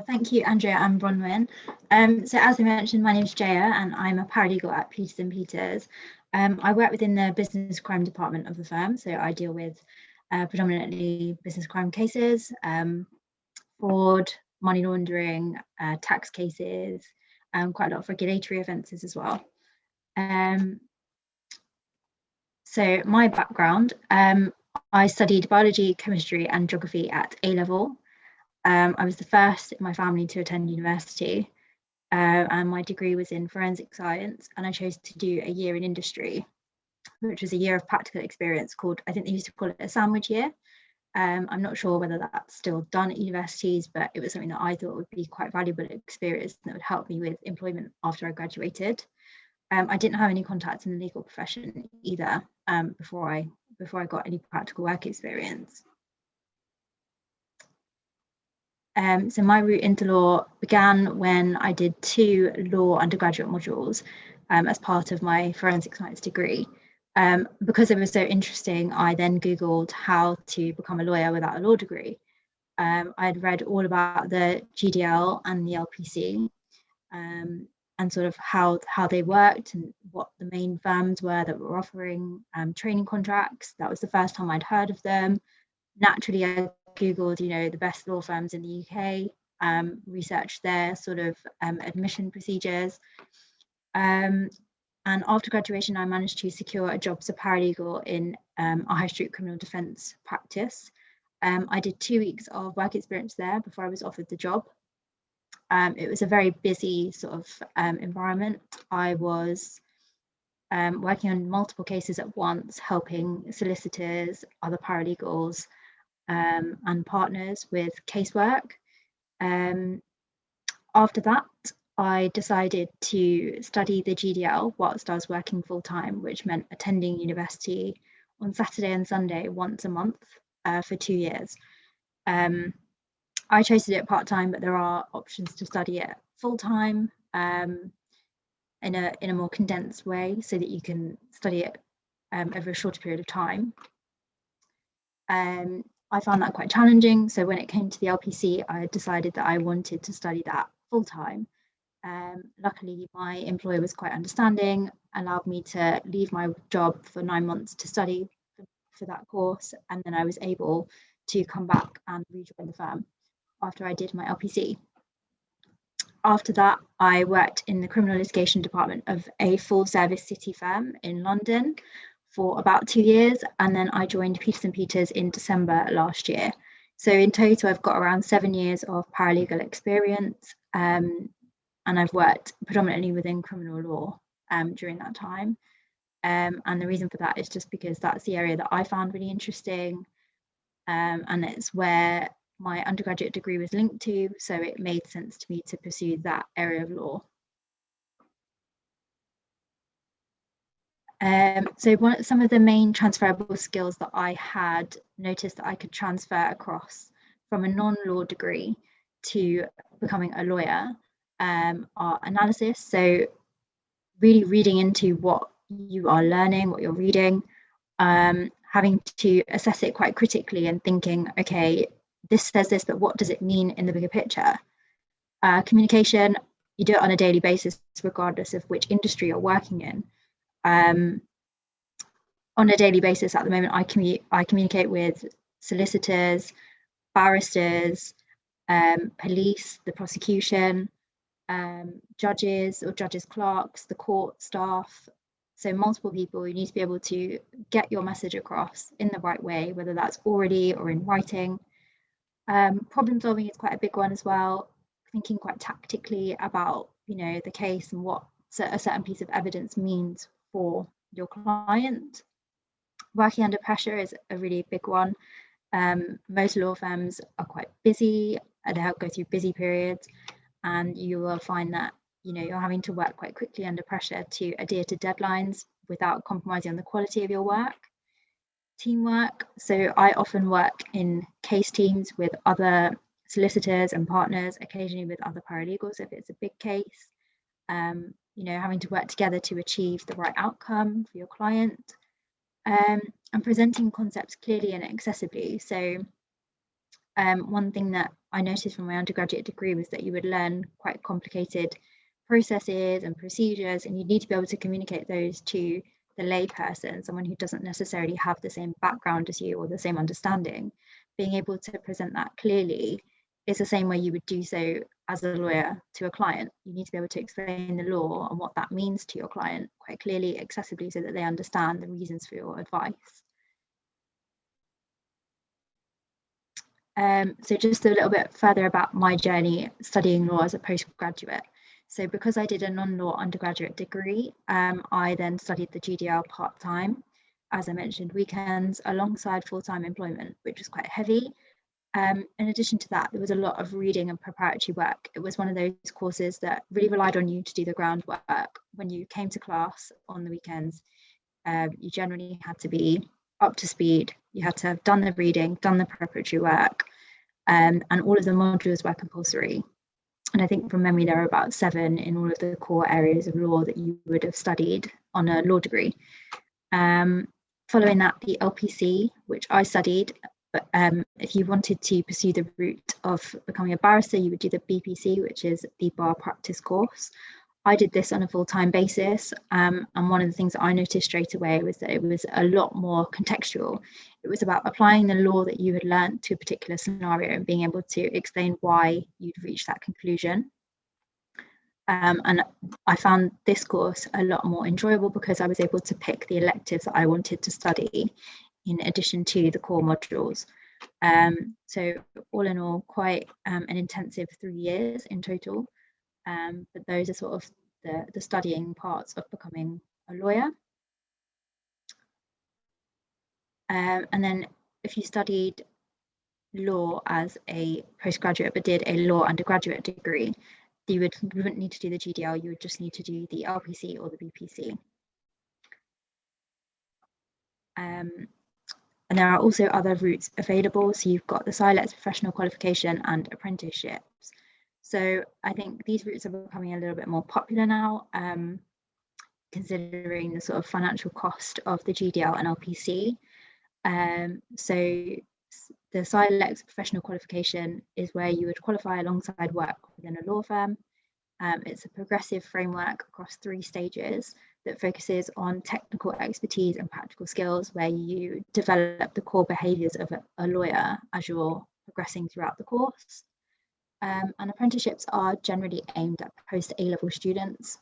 Thank you, Andrea and Bronwyn. So as I mentioned, my name is Jaya and I'm a paralegal at Peters & Peters. I work within the business crime department of the firm, so I deal with predominantly business crime cases, fraud, money laundering, tax cases, quite a lot of regulatory offences as well. So my background, I studied biology, chemistry and geography at A-level. I was the first in my family to attend university, and my degree was in forensic science, and I chose to do a year in industry, which was a year of practical experience called, I think they used to call it a sandwich year. I'm not sure whether that's still done at universities, but it was something that I thought would be quite valuable experience that would help me with employment after I graduated. I didn't have any contacts in the legal profession either before I got any practical work experience. So my route into law began when I did 2 law undergraduate modules as part of my forensic science degree. Because it was so interesting, I then Googled how to become a lawyer without a law degree. I'd read all about the GDL and the LPC and sort of how they worked and what the main firms were that were offering training contracts. That was the first time I'd heard of them. Naturally, I Googled, the best law firms in the UK, researched their sort of admission procedures. And after graduation, I managed to secure a job as a paralegal in a high street criminal defence practice. I did 2 weeks of work experience there before I was offered the job. It was a very busy sort of environment. I was working on multiple cases at once, helping solicitors, other paralegals, and partners with casework. After that, I decided to study the GDL whilst I was working full time, which meant attending university on Saturday and Sunday once a month for 2 years. I chose to do it part time, but there are options to study it full time in a more condensed way so that you can study it over a shorter period of time. I found that quite challenging. So when it came to the LPC, I decided that I wanted to study that full time. Luckily, my employer was quite understanding, allowed me to leave my job for 9 months to study for that course. And then I was able to come back and rejoin the firm after I did my LPC. After that, I worked in the criminal litigation department of a full service city firm in London for about 2 years, and then I joined Peters & Peters in December last year. So in total, I've got around 7 years of paralegal experience, and I've worked predominantly within criminal law during that time. And the reason for that is just because that's the area that I found really interesting, and it's where my undergraduate degree was linked to, so it made sense to me to pursue that area of law. So some of the main transferable skills that I had noticed that I could transfer across from a non-law degree to becoming a lawyer are analysis. So really reading into what you are learning, what you're reading, having to assess it quite critically and thinking, okay, this says this, but what does it mean in the bigger picture? Communication, you do it on a daily basis, regardless of which industry you're working in. On a daily basis at the moment, I communicate with solicitors, barristers, police, the prosecution, judges or judges' clerks, the court staff. So multiple people. You need to be able to get your message across in the right way, whether that's orally or in writing. Problem solving is quite a big one as well. Thinking quite tactically about, the case and what a certain piece of evidence means for your client. Working under pressure is a really big one. Most law firms are quite busy, they go through busy periods, and you will find that you're having to work quite quickly under pressure to adhere to deadlines without compromising on the quality of your work. Teamwork. So I often work in case teams with other solicitors and partners, occasionally with other paralegals if it's a big case. Having to work together to achieve the right outcome for your client, and presenting concepts clearly and accessibly. So One thing that I noticed from my undergraduate degree was that you would learn quite complicated processes and procedures, and you need to be able to communicate those to the layperson, someone who doesn't necessarily have the same background as you or the same understanding. Being able to present that clearly is the same way you would do so as a lawyer to a client. You need to be able to explain the law and what that means to your client quite clearly, accessibly, so that they understand the reasons for your advice. So just a little bit further about my journey studying law as a postgraduate. So because I did a non-law undergraduate degree, I then studied the GDL part-time, as I mentioned, weekends, alongside full-time employment, which was quite heavy. In addition to that, there was a lot of reading and preparatory work. It was one of those courses that really relied on you to do the groundwork. When you came to class on the weekends, you generally had to be up to speed. You had to have done the reading, done the preparatory work, and all of the modules were compulsory. And I think from memory, there are about 7 in all of the core areas of law that you would have studied on a law degree. Following that, the LPC, which I studied, but if you wanted to pursue the route of becoming a barrister, you would do the BPC, which is the bar practice course. I did this on a full-time basis, and one of the things that I noticed straight away was that it was a lot more contextual. It was about applying the law that you had learned to a particular scenario and being able to explain why you'd reached that conclusion. And I found this course a lot more enjoyable because I was able to pick the electives that I wanted to study in addition to the core modules. So all in all, quite an intensive 3 years in total. But those are sort of the studying parts of becoming a lawyer. And then if you studied law as a postgraduate but did a law undergraduate degree, you wouldn't need to do the GDL, you would just need to do the LPC or the BPC. And there are also other routes available. So you've got the SILEX professional qualification and apprenticeships. So I think these routes are becoming a little bit more popular now, considering the sort of financial cost of the GDL and LPC. So the SILEX professional qualification is where you would qualify alongside work within a law firm. It's a progressive framework across 3 stages that focuses on technical expertise and practical skills, where you develop the core behaviours of a lawyer as you're progressing throughout the course. And apprenticeships are generally aimed at post A-level students.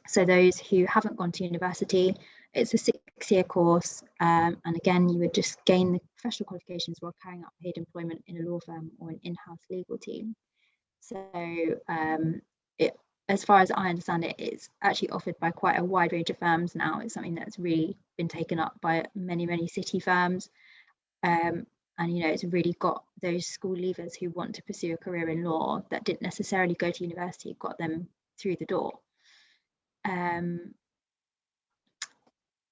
So those who haven't gone to university, it's a 6-year course. And again, you would just gain the professional qualifications while carrying out paid employment in a law firm or an in-house legal team. So as far as I understand it, it's actually offered by quite a wide range of firms now. It's something that's really been taken up by many, many city firms. And, you know, it's really got those school leavers who want to pursue a career in law that didn't necessarily go to university, got them through the door.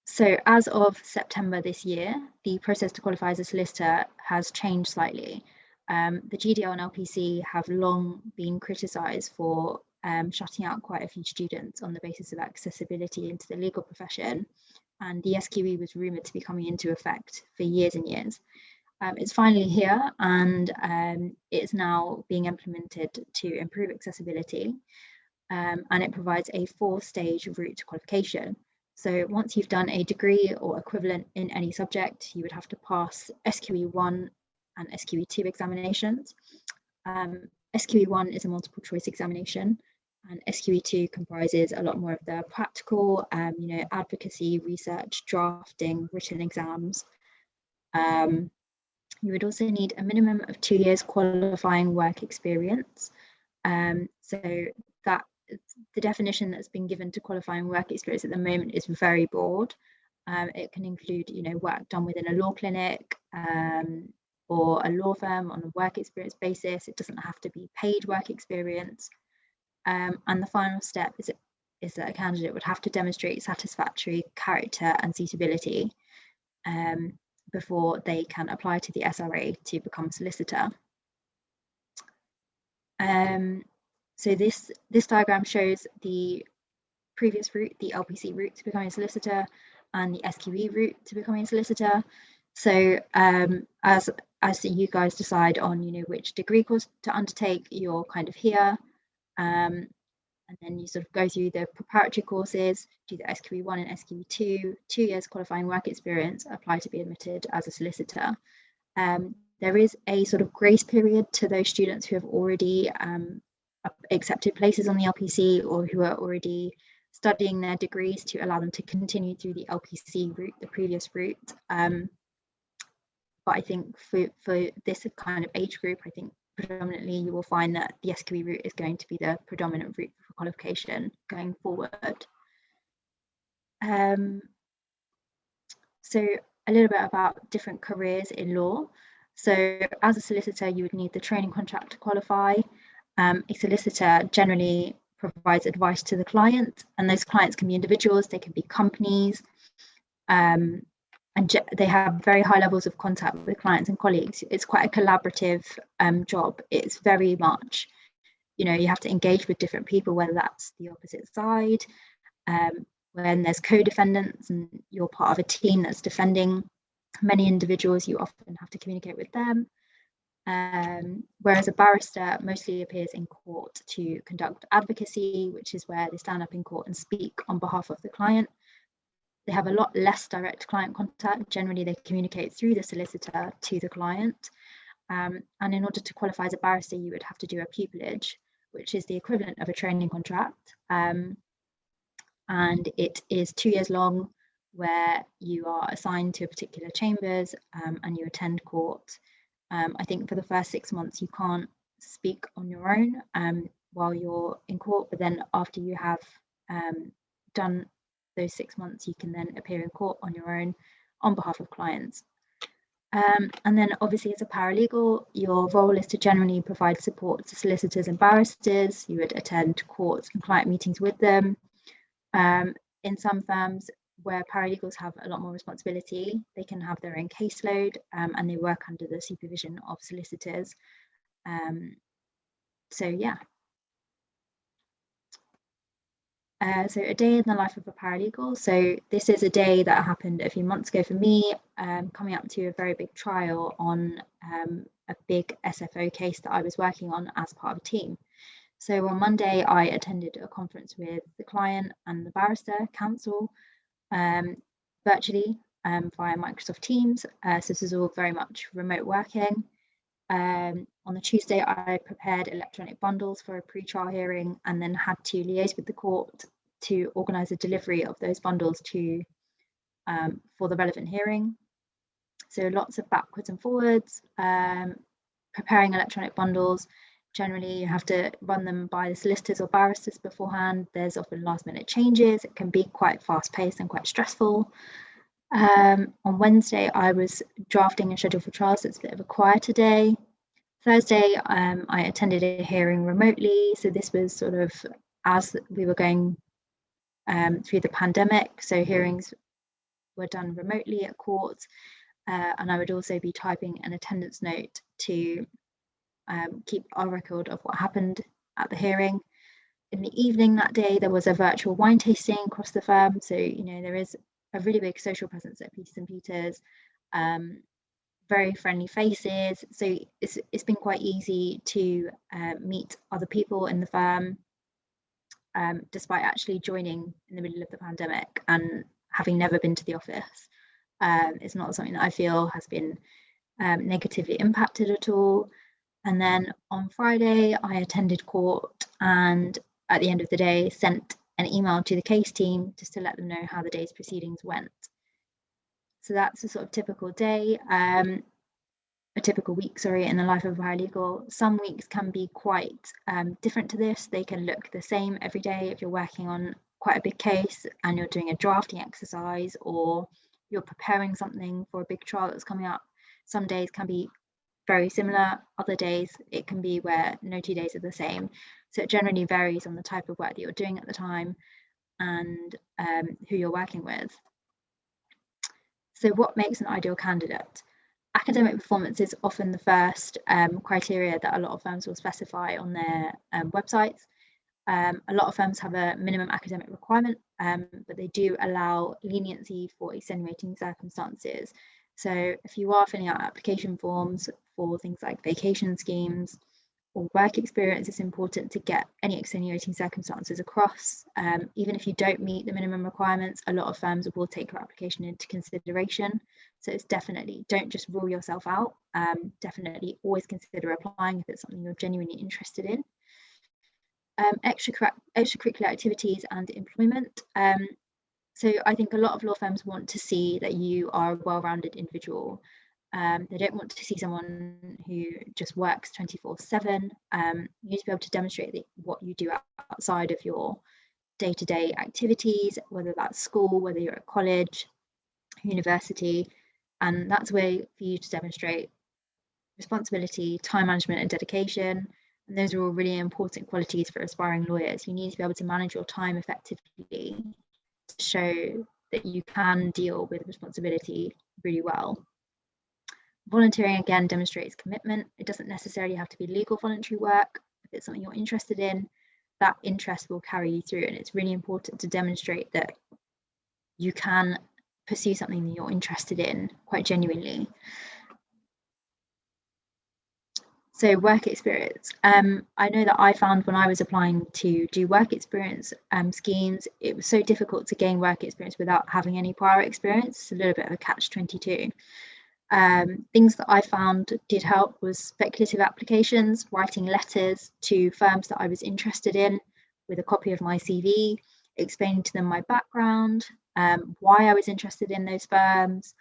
So as of September this year, the process to qualify as a solicitor has changed slightly. The GDL and LPC have long been criticised for shutting out quite a few students on the basis of accessibility into the legal profession, and the SQE was rumoured to be coming into effect for years and years. It's finally here, and it's now being implemented to improve accessibility, and it provides a 4-stage route to qualification. So once you've done a degree or equivalent in any subject, you would have to pass SQE1 and SQE2 examinations. SQE1 is a multiple choice examination, and SQE2 comprises a lot more of the practical, you know, advocacy, research, drafting, written exams. You would also need a minimum of 2 years qualifying work experience. So that the definition that's been given to qualifying work experience at the moment is very broad. It can include, you know, work done within a law clinic or a law firm on a work experience basis. It doesn't have to be paid work experience. And the final step is that a candidate would have to demonstrate satisfactory character and suitability before they can apply to the SRA to become a solicitor. So this diagram shows the previous route, the LPC route to becoming a solicitor, and the SQE route to becoming a solicitor. So as as you guys decide on, which degree course to undertake, you're kind of here. And then you sort of go through the preparatory courses, do the SQE1 and SQE2, 2 years qualifying work experience, apply to be admitted as a solicitor. There is a sort of grace period to those students who have already accepted places on the LPC or who are already studying their degrees, to allow them to continue through the LPC route, the previous route. But I think for this kind of age group, I think predominantly you will find that the SQE route is going to be the predominant route for qualification going forward. So a little bit about different careers in law. So as a solicitor, you would need the training contract to qualify. A solicitor generally provides advice to the client, and those clients can be individuals, they can be companies, and they have very high levels of contact with clients and colleagues. It's quite a collaborative job. It's very much, you have to engage with different people, whether that's the opposite side, when there's co-defendants and you're part of a team that's defending many individuals, you often have to communicate with them. Whereas a barrister mostly appears in court to conduct advocacy, which is where they stand up in court and speak on behalf of the client. They have a lot less direct client contact. Generally, they communicate through the solicitor to the client. And in order to qualify as a barrister, you would have to do a pupillage, which is the equivalent of a training contract. And it is 2 years long, where you are assigned to particular chambers and you attend court. I think for the first 6 months, you can't speak on your own while you're in court, but then after you have done those 6 months, you can then appear in court on your own on behalf of clients. And then obviously as a paralegal, your role is to generally provide support to solicitors and barristers. You would attend court and client meetings with them. In some firms where paralegals have a lot more responsibility, they can have their own caseload and they work under the supervision of solicitors. So yeah. So a day in the life of a paralegal. So this is a day that happened a few months ago for me, coming up to a very big trial on a big SFO case that I was working on as part of a team. So on Monday, I attended a conference with the client and the barrister counsel virtually via Microsoft Teams. So this is all very much remote working. On the Tuesday, I prepared electronic bundles for a pre-trial hearing and then had to liaise with the court to organise a delivery of those bundles to for the relevant hearing. So lots of backwards and forwards, preparing electronic bundles. Generally, you have to run them by the solicitors or barristers beforehand. There's often last-minute changes. It can be quite fast-paced and quite stressful. On Wednesday, I was drafting a schedule for trial, so it's a bit of a quieter day. Thursday, I attended a hearing remotely. So this was sort of as we were going through the pandemic. So hearings were done remotely at court. And I would also be typing an attendance note to keep our record of what happened at the hearing. In the evening that day, there was a virtual wine tasting across the firm. So, there is a really big social presence at Peters and Peters, very friendly faces. So it's been quite easy to meet other people in the firm, despite actually joining in the middle of the pandemic and having never been to the office. It's not something that I feel has been negatively impacted at all. And then on Friday, I attended court and at the end of the day sent an email to the case team just to let them know how the day's proceedings went. So that's a sort of typical day, a typical week, in the life of a paralegal. Some weeks can be quite different to this. They can look the same every day if you're working on quite a big case and you're doing a drafting exercise or you're preparing something for a big trial that's coming up. Some days can be very similar. Other days it can be where no 2 days are the same. So it generally varies on the type of work that you're doing at the time and who you're working with. So what makes an ideal candidate? Academic performance is often the first criteria that a lot of firms will specify on their websites. A lot of firms have a minimum academic requirement, but they do allow leniency for extenuating circumstances. So if you are filling out application forms for things like vacation schemes or work experience, it's important to get any extenuating circumstances across. Even if you don't meet the minimum requirements, a lot of firms will take your application into consideration. So it's definitely, don't just rule yourself out. Definitely always consider applying if it's something you're genuinely interested in. Extracurricular activities and employment. So I think a lot of law firms want to see that you are a well-rounded individual. They don't want to see someone who just works 24/7. You need to be able to demonstrate that what you do outside of your day-to-day activities, whether that's school, whether you're at college, university, and that's a way for you to demonstrate responsibility, time management, and dedication. And those are all really important qualities for aspiring lawyers. You need to be able to manage your time effectively to show that you can deal with responsibility really well. Volunteering again demonstrates commitment. It doesn't necessarily have to be legal voluntary work. If it's something you're interested in, that interest will carry you through, and it's really important to demonstrate that you can pursue something that you're interested in quite genuinely. So work experience. I know that I found when I was applying to do work experience schemes, it was so difficult to gain work experience without having any prior experience. It's a little bit of a catch-22. Things that I found did help was speculative applications, writing letters to firms that I was interested in with a copy of my CV, explaining to them my background, why I was interested in those firms,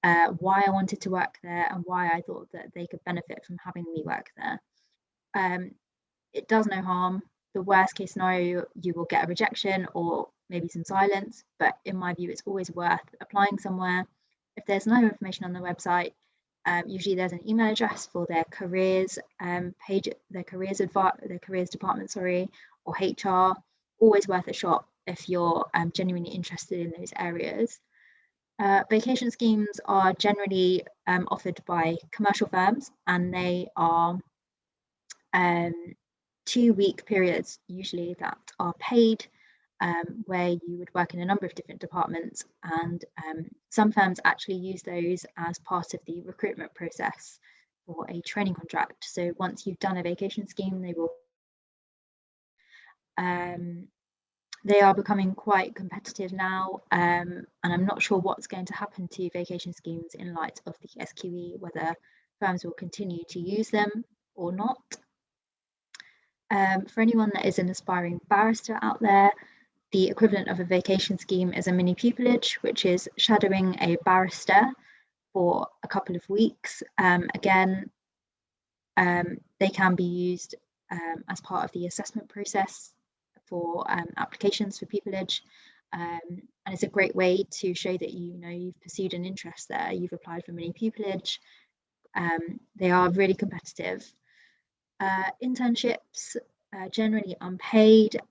why I wanted to work there, and why I thought that they could benefit from having me work there. It does no harm. The worst case scenario, you will get a rejection or maybe some silence, but in my view, it's always worth applying somewhere. If there's no information on the website, usually there's an email address for their careers page, their careers department, or HR. Always worth a shot if you're genuinely interested in those areas. Vacation schemes are generally offered by commercial firms, and they are 2-week periods usually that are paid, where you would work in a number of different departments, and some firms actually use those as part of the recruitment process for a training contract. So once you've done a vacation scheme, they will they are becoming quite competitive now, and I'm not sure what's going to happen to vacation schemes in light of the SQE, whether firms will continue to use them or not. For anyone that is an aspiring barrister out there, the equivalent of a vacation scheme is a mini pupillage, which is shadowing a barrister for a couple of weeks. Again, they can be used as part of the assessment process for applications for pupillage, and it's a great way to show that you've pursued an interest there. You've applied for mini pupillage. They are really competitive. Internships, generally unpaid.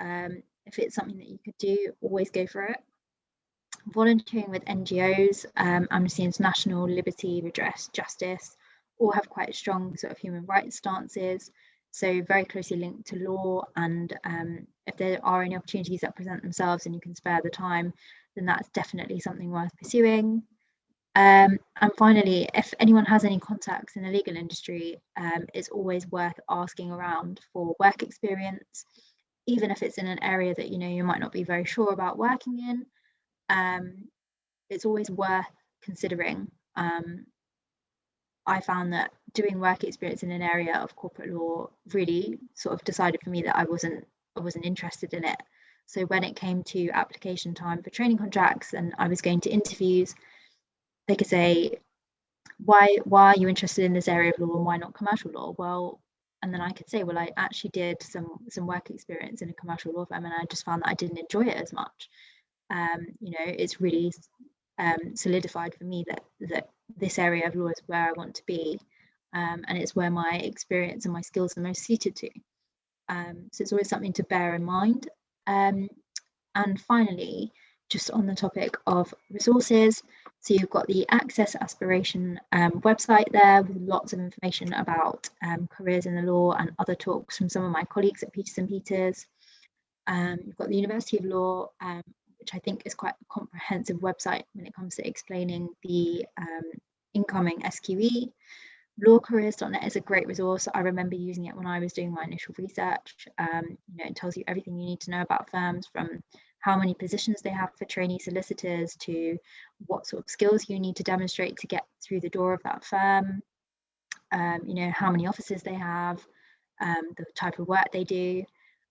If it's something that you could do, always go for it. Volunteering with NGOs, Amnesty International, Liberty, Redress, Justice, all have quite strong sort of human rights stances, so very closely linked to law. And if there are any opportunities that present themselves and you can spare the time, then that's definitely something worth pursuing. And finally, if anyone has any contacts in the legal industry, it's always worth asking around for work experience, even if it's in an area that you might not be very sure about working in. It's always worth considering. I found that doing work experience in an area of corporate law really sort of decided for me that I wasn't interested in it. So when it came to application time for training contracts and I was going to interviews, they could say, why are you interested in this area of law and why not commercial law? Well, and then I could say, well, I actually did some work experience in a commercial law firm and I just found that I didn't enjoy it as much. It's really solidified for me that this area of law is where I want to be, and it's where my experience and my skills are most suited to. So it's always something to bear in mind. And finally, just on the topic of resources, so you've got the Access Aspiration website there with lots of information about careers in the law and other talks from some of my colleagues at Peters & Peters. You've got the University of Law, which I think is quite a comprehensive website when it comes to explaining the incoming SQE. Lawcareers.net is a great resource. I remember using it when I was doing my initial research. It tells you everything you need to know about firms, from how many positions they have for trainee solicitors to what sort of skills you need to demonstrate to get through the door of that firm, how many offices they have, the type of work they do.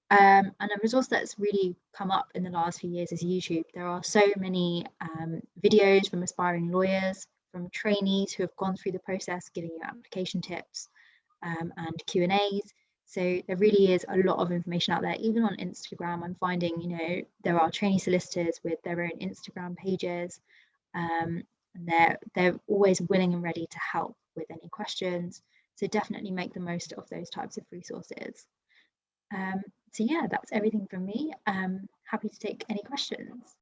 And a resource that's really come up in the last few years is YouTube. There are so many videos from aspiring lawyers, from trainees who have gone through the process, giving you application tips and Q&As. So there really is a lot of information out there. Even on Instagram, I'm finding, there are trainee solicitors with their own Instagram pages, and they're always willing and ready to help with any questions. So definitely make the most of those types of resources. So yeah, that's everything from me. Happy to take any questions.